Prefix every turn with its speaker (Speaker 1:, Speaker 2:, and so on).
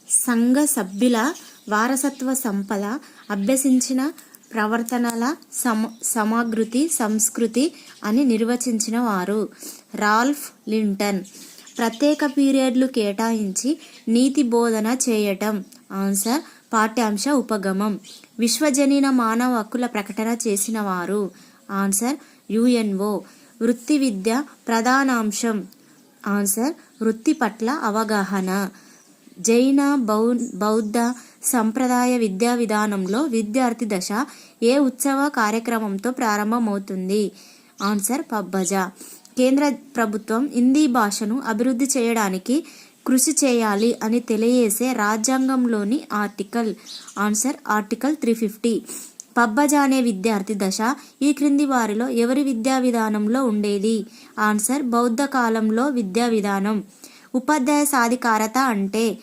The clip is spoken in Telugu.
Speaker 1: సంఘ సభ్యుల వారసత్వ సంపద అభ్యసించిన ప్రవర్తనల సమగ్రతి సంస్కృతి అని నిర్వచించిన వారు రాల్ఫ్ లింటన్. ప్రత్యేక పీరియడ్లు కేటాయించి నీతి బోధన చేయటం. ఆన్సర్ పాఠ్యాంశ ఉపగమం. విశ్వజనీన మానవ హక్కుల ప్రకటన చేసిన వారు. Answer UNO. వృత్తి విద్య ప్రధానాంశం. ఆన్సర్ వృత్తి పట్ల అవగాహన. జైన బౌద్ధ సంప్రదాయ విద్యా విధానంలో విద్యార్థి దశ ఏ ఉత్సవ కార్యక్రమంతో ప్రారంభమవుతుంది? ఆన్సర్ పబ్బజ. కేంద్ర ప్రభుత్వం హిందీ భాషను అభివృద్ధి చేయడానికి కృషి చేయాలి అని తెలియజేసే రాజ్యాంగంలోని ఆర్టికల్. Answer article 350. పబ్బజ అనే విద్యార్థి దశ ఈ క్రింది వారిలో ఎవరి విద్యా విధానంలో ఉండేది? ఆన్సర్ బౌద్ధ కాలంలో విద్యా విధానం. ఉపాధ్యాయ సాధికారత అంటే?